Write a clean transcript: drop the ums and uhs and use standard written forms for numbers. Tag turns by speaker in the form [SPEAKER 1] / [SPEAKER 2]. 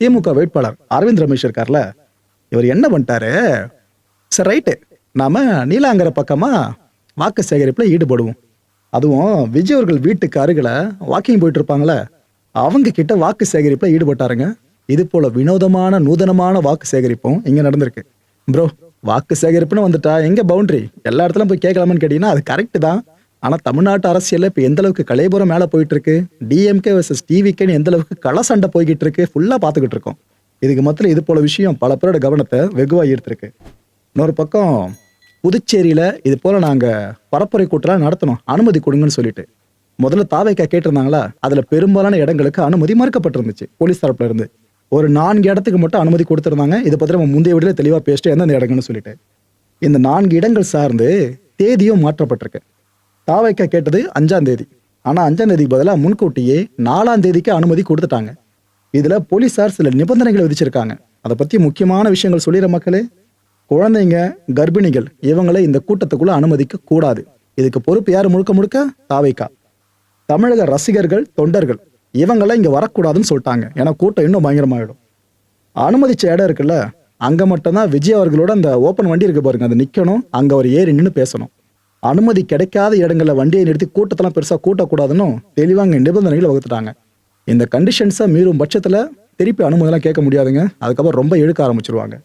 [SPEAKER 1] திமுக வேட்பாளர் அரவிந்த் ரமேஷ் இருக்கார்ல, இவர் என்ன பண்ணிட்டாரு, சரி ரைட்டு நாம நீலாங்கரை பக்கமா வாக்கு சேகரிப்புல ஈடுபடுவோம். அதுவும் விஜய் அவர்கள் வீட்டுக்கு அருகில வாக்கிங் போயிட்டு இருப்பாங்களே, அவங்க கிட்ட வாக்கு சேகரிப்புல ஈடுபட்டாருங்க. இது போல வினோதமான நூதனமான வாக்கு சேகரிப்பும் இங்க நடந்திருக்கு. ப்ரோ, வாக்கு சேகரிப்புன்னு வந்துட்டா எங்க பவுண்டரி? எல்லா இடத்துலயும் போய் கேட்கலாமான்னு கேட்டீங்கன்னா அது கரெக்ட் தான். ஆனா தமிழ்நாட்டு அரசியல்ல இப்ப எந்த அளவுக்கு கலைபுரம் மேல போயிட்டு இருக்கு, டிஎம்கே வர்சஸ் டிவிகேன்னு எந்த அளவுக்கு கள சண்டை போய்கிட்டு இருக்கு, ஃபுல்லா பாத்துக்கிட்டு இருக்கோம். இதுக்கு மத்தியில இது போல விஷயம் பல பேரோட கவனத்தை வெகுவா ஈர்த்திருக்கு. இன்னொரு பக்கம் புதுச்சேரியில இது போல நாங்க பரப்புரை கூட்டலாம் நடத்தணும், அனுமதி கொடுங்கன்னு சொல்லிட்டு முதல்ல தாவேக்கா கேட்டிருந்தாங்களா, அதுல பெரும்பாலான இடங்களுக்கு அனுமதி மறுக்கப்பட்டிருந்துச்சு போலீஸ் தரப்புல இருந்து. ஒரு 4 இடத்துக்கு மட்டும் அனுமதி கொடுத்திருந்தாங்க. இதை பத்தி நம்ம முந்தைய வீடியோல தெளிவா பேசிட்டு எந்தெந்த இடங்கள்னு சொல்லிட்டு இந்த 4 இடங்கள் சார்ந்து தேதியும் மாற்றப்பட்டிருக்கு. தாவேக்கா கேட்டது 5ஆம் தேதி. ஆனா 5ஆம் தேதிக்கு பதிலாக முன்கூட்டியே 4ஆம் தேதிக்கு அனுமதி கொடுத்துட்டாங்க. இதுல போலீசார் சில நிபந்தனைகளை விதிச்சிருக்காங்க. அதை பத்தி முக்கியமான விஷயங்கள் சொல்லிடுற மக்களே. குழந்தைங்க, கர்ப்பிணிகள் இவங்களை இந்த கூட்டத்துக்குள்ள அனுமதிக்க கூடாது. இதுக்கு பொறுப்பு யாரு? முழுக்க முழுக்க தாவேக்கா. தமிழக ரசிகர்கள், தொண்டர்கள் இவங்கெல்லாம் இங்க வரக்கூடாதுன்னு சொல்லிட்டாங்க. ஏன்னா கூட்டம் இன்னும் பயங்கரமாயிடும். அனுமதிச்ச இடம் இருக்குல்ல, அங்க மட்டும்தான் விஜய் அவர்களோட அந்த ஓப்பன் வண்டி இருக்கு பாருங்க, அது நிக்கணும். அங்க ஒரு ஏறி நின்று பேசணும். அனுமதி கிடைக்காத இடங்கள்ல வண்டியை நிறுத்தி கூட்டத்தெல்லாம் பெருசா கூட்டக்கூடாதுன்னு தெளிவாங்க நிபந்தனைகளை வகுத்துட்டாங்க. இந்த கண்டிஷன்ஸை மீறும் பட்சத்துல திருப்பி அனுமதிலாம் கேட்க முடியாதுங்க. அதுக்கப்புறம் ரொம்ப இழுக்க ஆரம்பிச்சிருவாங்க.